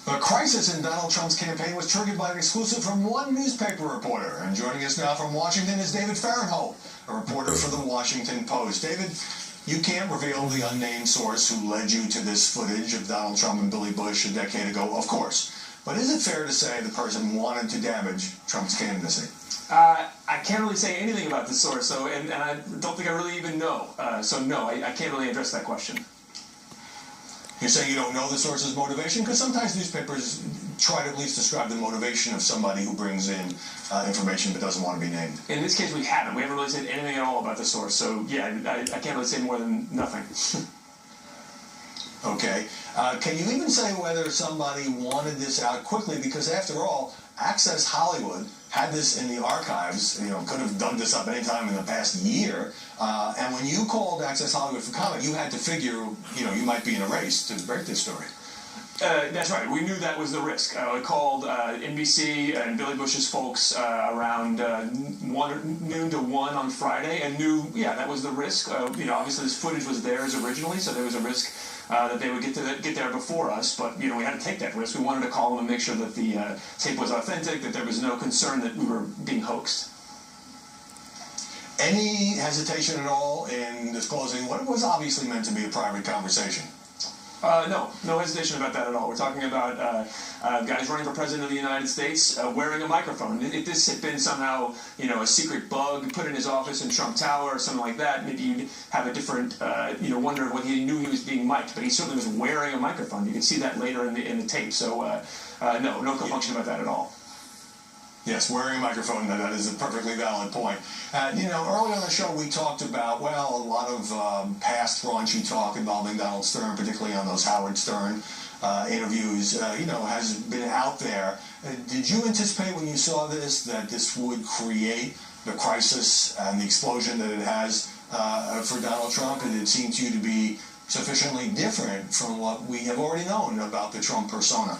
The crisis in Donald Trump's campaign was triggered by an exclusive from one newspaper reporter. And joining us now from Washington is David Farenholt, a reporter for the Washington Post. David, you can't reveal the unnamed source who led you to this footage of Donald Trump and Billy Bush a decade ago, of course. But is it fair to say the person wanted to damage Trump's candidacy? I can't really say anything about the source, and I don't think I really even know. So no, I can't really address that question. You're saying you don't know the source's motivation? Because sometimes newspapers try to at least describe the motivation of somebody who brings in information but doesn't want to be named. In this case, we haven't. We haven't really said anything at all about the source. So, yeah, I can't really say more than nothing. Okay. Can you even say whether somebody wanted this out quickly? Because after all, Access Hollywood had this in the archives, could have dug this up anytime in the past year. And when you called Access Hollywood for comment, you had to figure, you might be in a race to break this story. That's right. We knew that was the risk. I called NBC and Billy Bush's folks around noon to 1 on Friday and knew, that was the risk. Obviously this footage was theirs originally, so there was a risk that they would get there before us. But, we had to take that risk. We wanted to call them and make sure that the tape was authentic, that there was no concern that we were being hoaxed. Any hesitation at all in disclosing what was obviously meant to be a private conversation? No hesitation about that at all. We're talking about guys running for president of the United States wearing a microphone. If this had been somehow, a secret bug put in his office in Trump Tower or something like that, maybe you'd have a different, wonder whether he knew he was being mic'd. But he certainly was wearing a microphone. You can see that later in the tape. So, no compunction about that at all. Yes, wearing a microphone, that is a perfectly valid point. Early on the show we talked about, a lot of past raunchy talk involving Donald Stern, particularly on those Howard Stern interviews, has been out there. Did you anticipate when you saw this that this would create the crisis and the explosion that it has for Donald Trump? And it seemed to you to be sufficiently different from what we have already known about the Trump persona.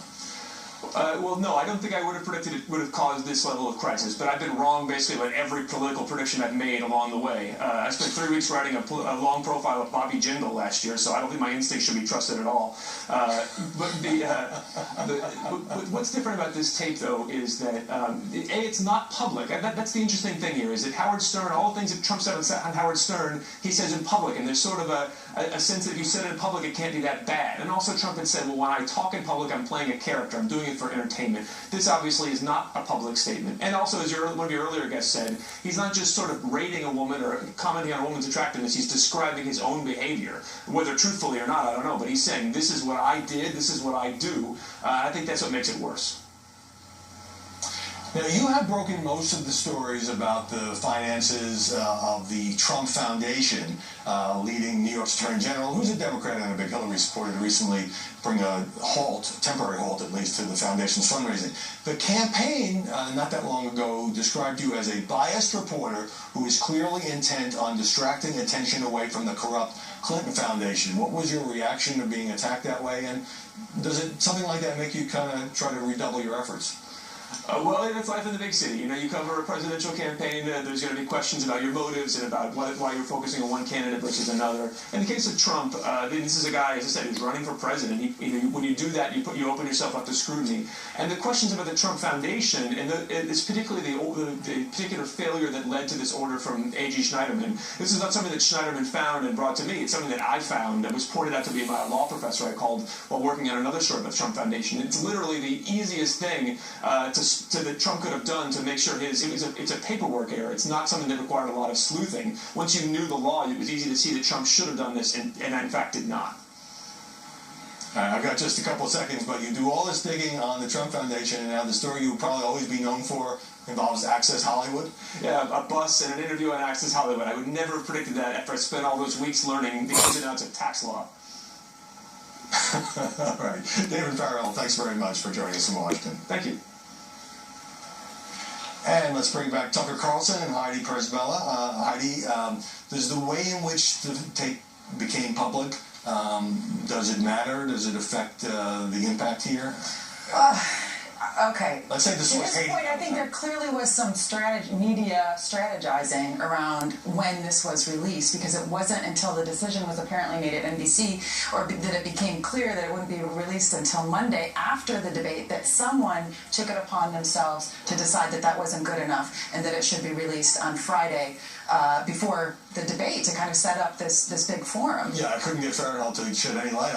Well, no, I don't think I would have predicted it would have caused this level of crisis, but I've been wrong basically about every political prediction I've made along the way. I spent 3 weeks writing a long profile of Bobby Jindal last year, so I don't think my instincts should be trusted at all. But what's different about this tape, though, is that, it's not public. That's the interesting thing here, is that Howard Stern, all the things that Trump said on Howard Stern, he says in public, and there's sort of a sense that if you said it in public, it can't be that bad. And also Trump had said, well, when I talk in public, I'm playing a character. I'm doing it for entertainment. This obviously is not a public statement. And also, as one of your earlier guests said, he's not just sort of rating a woman or commenting on a woman's attractiveness. He's describing his own behavior. Whether truthfully or not, I don't know. But he's saying, this is what I did, this is what I do. I think that's what makes it worse. Now, you have broken most of the stories about the finances of the Trump Foundation, leading New York's Attorney General, who's a Democrat and a big Hillary supporter, to recently bring a temporary halt at least, to the foundation's fundraising. The campaign, not that long ago, described you as a biased reporter who is clearly intent on distracting attention away from the corrupt Clinton Foundation. What was your reaction to being attacked that way, and does something like that make you kind of try to redouble your efforts? Well, that's life in the big city. You cover a presidential campaign, there's going to be questions about your motives and about why you're focusing on one candidate versus another. In the case of Trump, this is a guy, as I said, who's running for president. When you do that, you open yourself up to scrutiny. And the questions about the Trump Foundation, and it's particularly the particular failure that led to this order from A.G. Schneiderman. This is not something that Schneiderman found and brought to me. It's something that I found that was pointed out to me by a law professor I called while working on another story about the Trump Foundation. It's literally the easiest thing that Trump could have done to make sure it's a paperwork error. It's not something that required a lot of sleuthing. Once you knew the law, it was easy to see that Trump should have done this and in fact did not. I've got just a couple of seconds, but you do all this digging on the Trump Foundation, and now the story you will probably always be known for involves Access Hollywood. Yeah, a bus and an interview on Access Hollywood. I would never have predicted that after I spent all those weeks learning the ins and outs of tax law. All right. David Farrell, thanks very much for joining us in Washington. Thank you. And let's bring back Tucker Carlson and Heidi Presbella. Heidi, does the way in which the tape became public, does it matter? Does it affect the impact here? Okay. Let's say the To source this hated point, I think there clearly was some media strategizing around when this was released, because it wasn't until the decision was apparently made at NBC, or that it became clear that it wouldn't be released until Monday after the debate, that someone took it upon themselves to decide that that wasn't good enough and that it should be released on Friday before the debate, to kind of set up this big forum. Yeah, I couldn't get Farrell to shed any light on